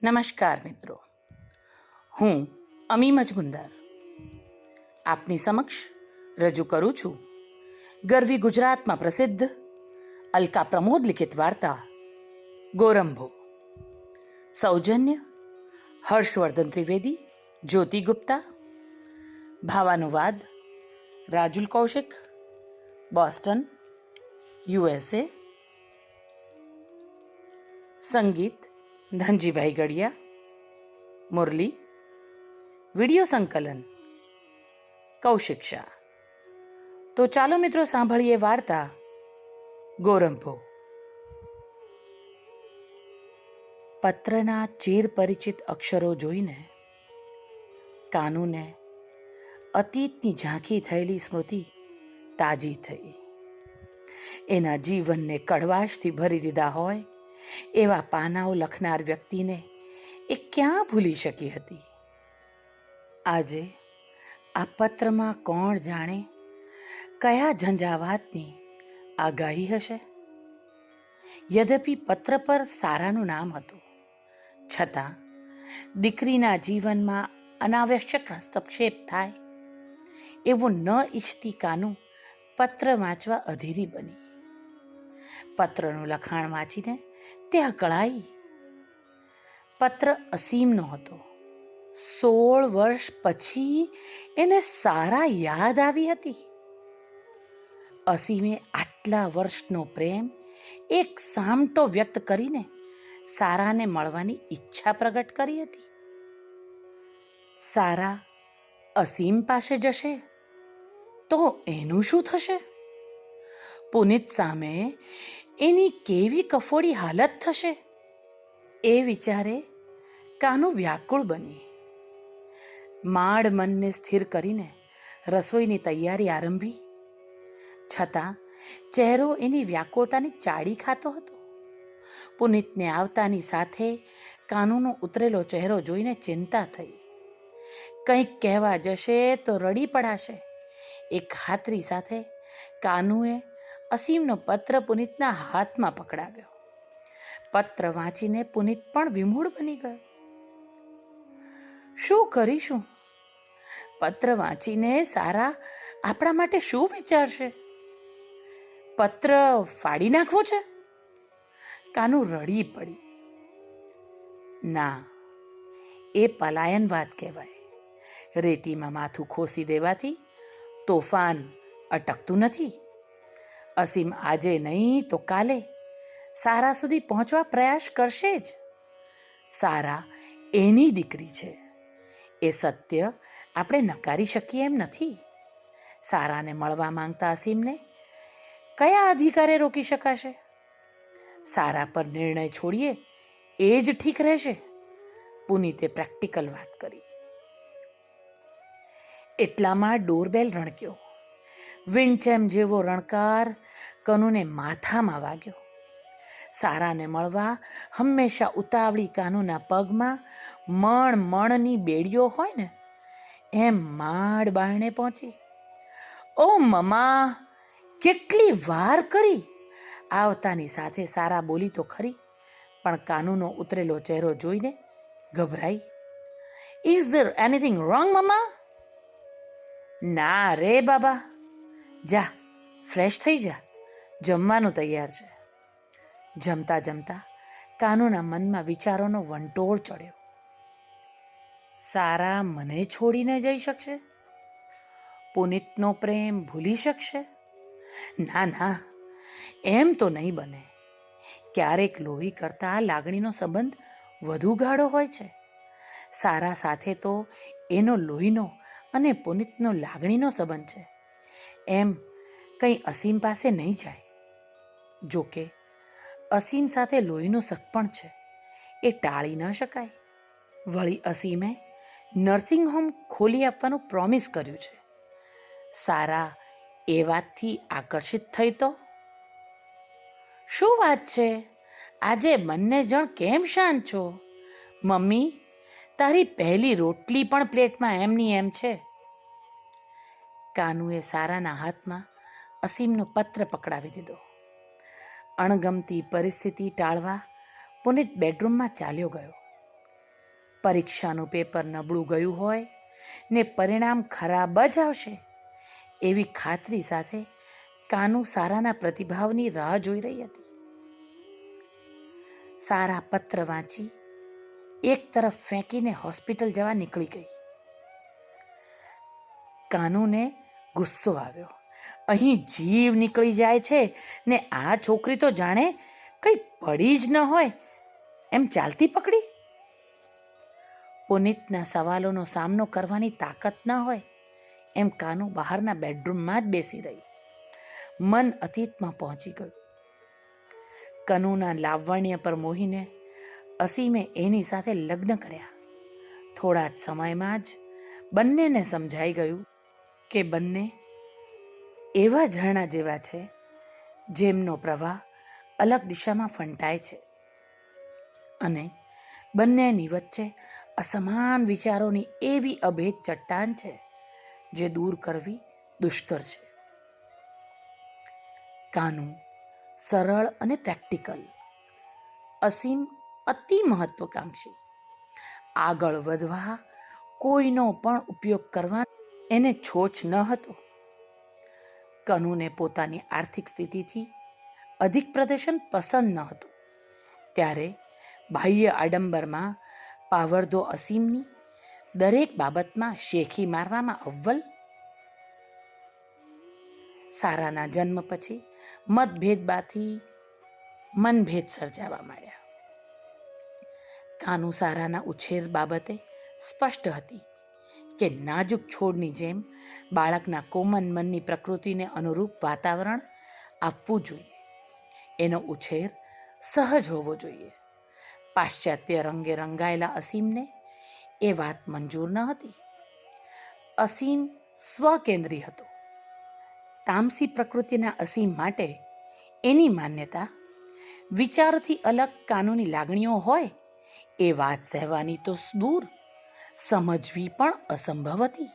નમસ્કાર મિત્રો, હું અમી મજમુદાર આપની સમક્ષ રજૂ કરું છું ગરવી ગુજરાતમાં પ્રસિદ્ધ અલકા પ્રમોદ લિખિત વાર્તા ગોરંભો. સૌજન્ય હર્ષવર્ધન ત્રિવેદી, જ્યોતિ ગુપ્તા. ભાવાનુવાદ રાજુલ કૌશિક, બોસ્ટન, USA. સંગીત ધનજીભાઈ ગડિયા, મુરલી. વિડીયો સંકલન કૌશિક શાહ. તો ચાલો મિત્રો સાંભળીએ વાર્તા ગોરંભો. પત્રના ચીર પરિચિત અક્ષરો જોઈને કાનુને અતીતની ઝાંખી થયેલી સ્મૃતિ તાજી થઈ. એના જીવનને કડવાશથી ભરી દીધા હોય એવા પાનાઓ લખનાર વ્યક્તિને એ ક્યાં ભૂલી શકી હતી? આજે આ પત્રમાં કોણ જાણે કયા ઝંઝાવાતની આગાહી હશે? યદ્યપિ પત્ર પર સારાનું નામ હતું, છતાં દીકરીના જીવનમાં અનાવશ્યક હસ્તક્ષેપ થાય એવું ન ઈચ્છતી કાનુ પત્ર વાંચવા અધીરી બની. પત્રનું લખાણ વાંચીને તે અકળાઈ. પત્ર અસીમનો હતો. 16 વર્ષ પછી એને સારા યાદ આવી હતી. અસીમે આટલા વર્ષનો પ્રેમ એક સામટો વ્યક્ત કરીને સારાને મળવાની ઈચ્છા પ્રગટ કરી હતી. સારા અસીમ પાસે જશે તો એનું શું થશે? પુનિત સામે એની કેવી કફોડી હાલત થશે? એ વિચારે કાનુ વ્યાકુળ બની. માંડ મનને સ્થિર કરીને રસોઈની તૈયારી આરંભી, છતાં ચહેરો એની વ્યાકુળતાની ચાડી ખાતો હતો. પુનિતને આવતાની સાથે કાનુનો ઉતરેલો ચહેરો જોઈને ચિંતા થઈ. કંઈક કહેવા જશે તો રડી પડાશે એ ખાતરી સાથે કાનુએ અસીમનો પત્ર પુનિતના હાથમાં પકડાવ્યો. પત્ર વાંચીને પુનિત પણ વિમૂઢ બની ગયો. શું કરીશું? પત્ર વાંચીને સારા આપણા માટે શું વિચારશે? પત્ર ફાડી નાખવો છે? કાનુ રડી પડી. ના, એ પલાયનવાદ કહેવાય. રેતીમાં માથું ખોસી દેવાથી તોફાન અટકતું નથી. અસીમ આજે નહીં તો કાલે સારા સુધી પહોંચવા પ્રયાસ કરશે જ. સારા એની દીકરી છે, એ સત્ય આપણે નકારી શકીએ એમ નથી. સારાને મળવા માંગતા અસીમને કયા અધિકારે રોકી શકાશે? સારા પર નિર્ણય છોડીએ એ જ ઠીક રહેશે. પુનિતે પ્રેક્ટિકલ વાત કરી. એટલામાં ડોરબેલ રણક્યો. વિન્ડચેમ જેવો રણકાર કનુને માથામાં વાગ્યો. સારાને મળવા હંમેશા ઉતાવળી કાનુના પગમાં મણની બેડીઓ હોય ને એમ માંડ બારણે પહોંચી. ઓ મમા, કેટલી વાર કરી! આવતાની સાથે સારા બોલી તો ખરી, પણ કાનુનો ઉતરેલો ચહેરો જોઈને ગભરાઈ. Is there anything wrong mama? ના રે બાબા, જા ફ્રેશ થઈ જા, જમવાનું તૈયાર છે. જમતા જમતા કાનુના મનમાં વિચારોનો વંટોળ ચડ્યો. સારા મને છોડીને જઈ શકશે? પુનિતનો પ્રેમ ભૂલી શકશે? ના ના, એમ તો નહીં બને. ક્યારેક લોહી કરતાં લાગણીનો સંબંધ વધુ ગાઢો હોય છે. સારા સાથે તો એનો લોહીનો અને પુનિતનો લાગણીનો સંબંધ છે. એમ કંઈ અસીમ પાસે નહીં જાય. જોકે અસીમ સાથે લોહીનો શક પણ છે, એ ટાળી ન શકાય. વળી અસીમે નર્સિંગ હોમ ખોલી આપવાનું પ્રોમિસ કર્યું છે. સારા એ વાતથી આકર્ષિત થઈ તો? શું વાત છે? આજે બંને જણ કેમ શાંત છો? મમ્મી, તારી પહેલી રોટલી પણ પ્લેટમાં એમની એમ છે. કાનુએ સારાના હાથમાં અસીમનો પત્ર પકડાવી દીધો. અણગમતી પરિસ્થિતિ ટાળવા પુનિત બેડરૂમમાં ચાલ્યો ગયો. પરીક્ષાનું પેપર નબળું ગયું હોય ને પરિણામ ખરાબ જ આવશે એવી ખાતરી સાથે કાનુ સારાના પ્રતિભાવની રાહ જોઈ રહી હતી. સારા પત્ર વાંચી એક તરફ ફેંકીને હોસ્પિટલ જવા નીકળી ગઈ. કાનુને ગુસ્સો આવ્યો. અહીં જીવ નીકળી જાય છે ને આ છોકરી તો જાણે કઈ પડી જ ન હોય એમ ચાલતી પકડી. પુનિતના સવાલોનો સામનો કરવાની તાકાત ન હોય એમ કાનુ બહારના બેડરૂમમાં જ બેસી રહી. મન અતીતમાં પહોંચી ગયું. કનુના લાવણ્ય પર મોહીને અસીમે એની સાથે લગ્ન કર્યા. થોડા જ સમયમાં જ બંનેને સમજાઈ ગયું કે બંને એવા ઝરણા જેવા છે જેમનો પ્રવાહ અલગ દિશામાં ફંટાય છે અને બંનેની વચ્ચે અસમાન વિચારોની એવી અભેદ ચટ્ટાન છે જે દૂર કરવી દુષ્કર છે. કાનુ સરળ અને પ્રેક્ટિકલ, અસીમ અતિ મહત્વકાંક્ષી. આગળ વધવા કોઈનો પણ ઉપયોગ કરવા એને છોછ ન હતો. કનુને પોતાની આર્થિક સ્થિતિથી અધિક પ્રદર્શન પસંદ ન હતું, ત્યારે બાહ્ય આડંબરમાં પાવરધો અસીમની દરેક બાબતમાં શેખી મારવામાં અવ્વલ. સારાના જન્મ પછી મતભેદમાંથી મનભેદ સર્જાવા માંડ્યા. કાનુ સારાના ઉછેર બાબતે સ્પષ્ટ હતી કે નાજુક છોડની જેમ બાળકના કોમન મનની પ્રકૃતિને અનુરૂપ વાતાવરણ આપવું જોઈએ. એનો ઉછેર સહજ હોવો જોઈએ. પાશ્ચાત્ય રંગે રંગાયેલા અસીમને એ વાત મંજૂર ન હતી. અસીમ સ્વકેન્દ્રી હતો. તામસી પ્રકૃતિના અસીમ માટે એની માન્યતા વિચારોથી અલગ કાનૂની લાગણીઓ હોય એ વાત સહેવાની તો દૂર, સમજવી પણ અસંભવ હતી.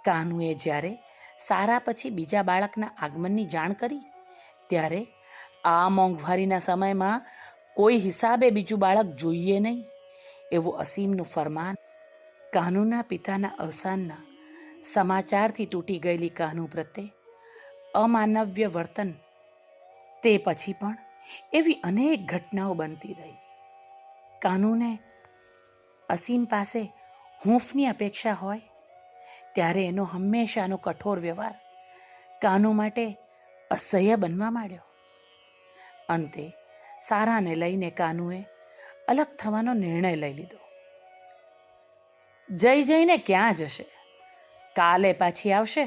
કાનુએ જ્યારે સારા પછી બીજા બાળકના આગમનની જાણ કરી ત્યારે આ મોંઘવારીના સમયમાં કોઈ હિસાબે બીજું બાળક જોઈએ નહીં એવું અસીમનું ફરમાન. કાનુના પિતાના અવસાનના સમાચારથી તૂટી ગયેલી કાનુ પ્રત્યે અમાનવ્ય વર્તન, તે પછી પણ એવી અનેક ઘટનાઓ બનતી રહી. કાનુને અસીમ પાસે હૂંફની અપેક્ષા હોય ત્યારે એનો હંમેશાનો કઠોર વ્યવહાર કાનુ માટે અસહ્ય બનવા માંડ્યો. અંતે સારાને લઈને કાનુએ અલગ થવાનો નિર્ણય લઈ લીધો. જઈને ક્યાં જશે, કાલે પાછી આવશે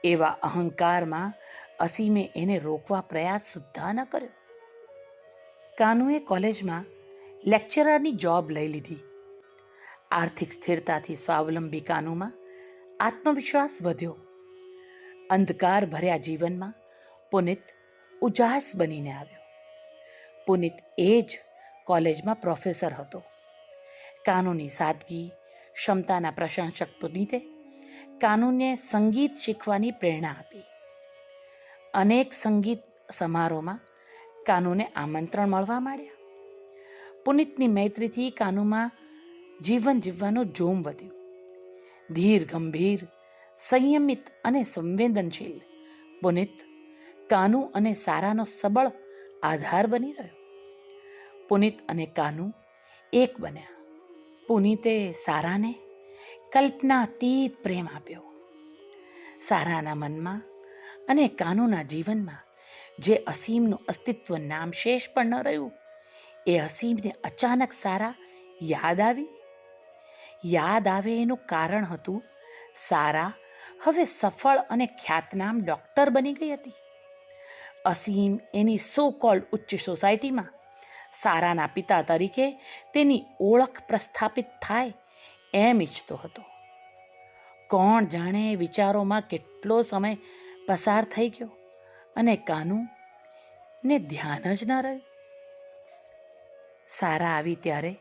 એવા અહંકારમાં અસીમે એને રોકવા પ્રયાસ સુદ્ધા ન કર્યો. કાનુએ કોલેજમાં લેક્ચરરની જોબ લઈ લીધી. આર્થિક સ્થિરતાથી સ્વાવલંબી કાનુમાં આત્મવિશ્વાસ વધ્યો. અંધકાર ભર્યા જીવનમાં પુનિત ઉજાસ બનીને આવ્યો. પુનિત એ જ કોલેજમાં પ્રોફેસર હતો. કાનુની સાદગી, ક્ષમતાના પ્રશંસક પુનિતે કાનુને સંગીત શીખવાની પ્રેરણા આપી. અનેક સંગીત સમારોહમાં કાનુને આમંત્રણ મળવા માંડ્યા. પુનિતની મૈત્રીથી કાનુમાં જીવન જીવવાનું જોમ વધ્યું. ધીર ગંભીર, સંયમિત અને સંવેદનશીલ પુનિત કાનુ અને સારાનો સબળ આધાર બની રહ્યો. પુનિત અને કાનુ એક બન્યા. પુનિતે સારાને કલ્પનાતીત પ્રેમ આપ્યો. સારાના મનમાં અને કાનુના જીવનમાં જે અસીમનું અસ્તિત્વ નામશેષ પણ ન રહ્યું એ અસીમને અચાનક સારા યાદ આવી. યાદ આવે એનું કારણ હતું સારા હવે સફળ અને ખ્યાતનામ ડૉક્ટર બની ગઈ હતી. અસીમ એની સો કોલ્ડ ઉચ્ચ સોસાયટીમાં સારાના પિતા તરીકે તેની ઓળખ પ્રસ્થાપિત થાય એમ ઈચ્છતો હતો. કોણ જાણે વિચારોમાં કેટલો સમય પસાર થઈ ગયો અને કાનુ ને ધ્યાન જ ન રહ્યું. સારા આવી ત્યારે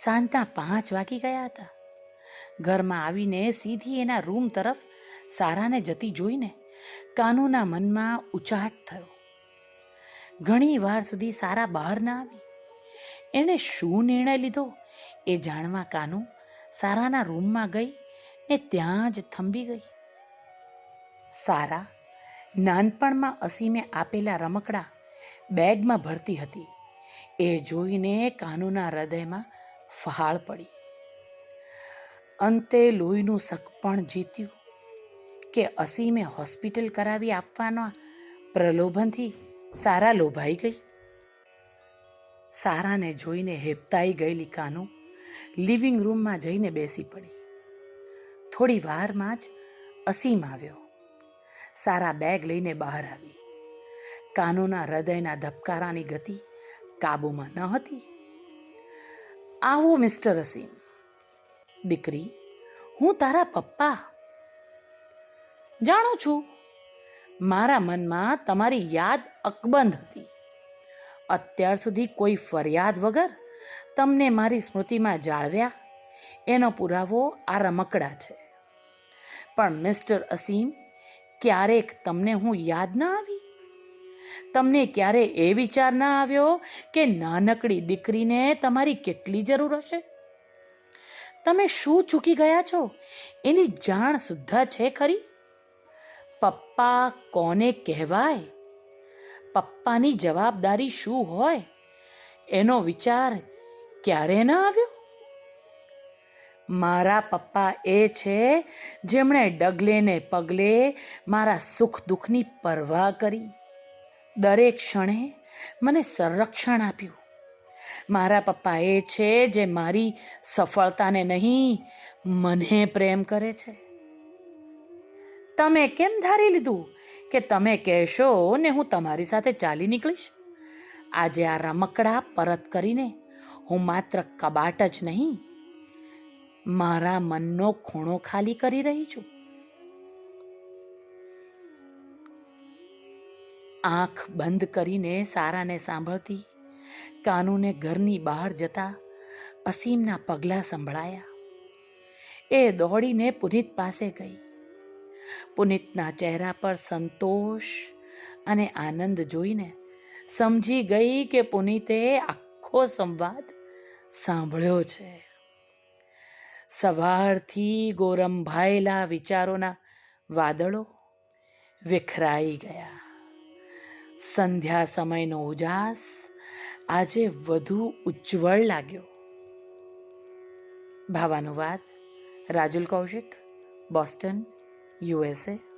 સાંજના 5 વાગી ગયા હતા. ઘરમાં આવીને સીધી એના રૂમ તરફ સારાને જતી જોઈને કાનુના મનમાં ઉચાટ થયો. ઘણી વાર સુધી સારા બહાર ના આવી. એણે શું નિર્ણય લીધો એ જાણવા કાનુ સારાના રૂમમાં ગઈ ને ત્યાં જ થંભી ગઈ. સારા નાનપણમાં અસીમે આપેલા રમકડા બેગમાં ભરતી હતી. એ જોઈને કાનુના હૃદયમાં ફહાળ પડી. અંતે લોહીનું સકપણ જીત્યું કે અસીમે હોસ્પિટલ કરાવી આપવાના પ્રલોભનથી સારા લોભાઈ ગઈ. સારાને જોઈને હેબતાઈ ગયેલી કાનુ લિવિંગ રૂમમાં જઈને બેસી પડી. થોડી વારમાં જ અસીમ આવ્યો. સારા બેગ લઈને બહાર આવી. કાનુના હૃદયના ધબકારાની ગતિ કાબૂમાં ન હતી. આવો મિસ્ટર અસીમ. દીકરી, હું તારા પપ્પા. જાણું છું, મારા મનમાં તમારી યાદ અકબંધ હતી. અત્યાર સુધી કોઈ ફરિયાદ વગર તમને મારી સ્મૃતિમાં જાળવ્યા એનો પુરાવો આ રમકડા છે. પણ મિસ્ટર અસીમ, ક્યારેક તમને હું યાદ ન આવી? તમને ક્યારે એ વિચાર ન આવ્યો કે નાનકડી દીકરીને તમારી કેટલી જરૂર હશે? તમે શું ચૂકી ગયા છો એની જાણ સુદ્ધા છે ખરી? પપ્પા કોને કહેવાય, પપ્પાની જવાબદારી શું હોય, એનો વિચાર ક્યારે ન આવ્યો? મારા પપ્પા એ છે જેમણે ડગલે ને પગલે મારા સુખ દુઃખની પરવા કરી, દરેક ક્ષણે મને સંરક્ષણ આપ્યું. મારા પપ્પા એ છે જે મારી સફળતાને નહીં, મને પ્રેમ કરે છે. તમે કેમ ધારી લીધું કે તમે કહેશો ને હું તમારી સાથે ચાલી નીકળીશ? આજે આ રમકડા પરત કરીને હું માત્ર કબાટ જ નહીં, મારા મનનો ખૂણો ખાલી કરી રહી છું. આંખ બંધ કરીને સારાને સાંભળતી કાનુને ઘરની બહાર જતા અસીમના પગલાં સંભળાયા. એ દોડીને પુનિત પાસે ગઈ. પુનિતના ચહેરા પર સંતોષ અને આનંદ જોઈને સમજી ગઈ કે પુનિતે આખો સંવાદ સાંભળ્યો છે. સવારથી ગોરંભાયેલા વિચારોના વાદળો વિખરાઈ ગયા. સંધ્યા સમયનો ઉજાસ આજે વધુ ઉજ્જવળ લાગ્યો. ભાવાનુવાદ રાજુલ કૌશિક, બોસ્ટન, USA.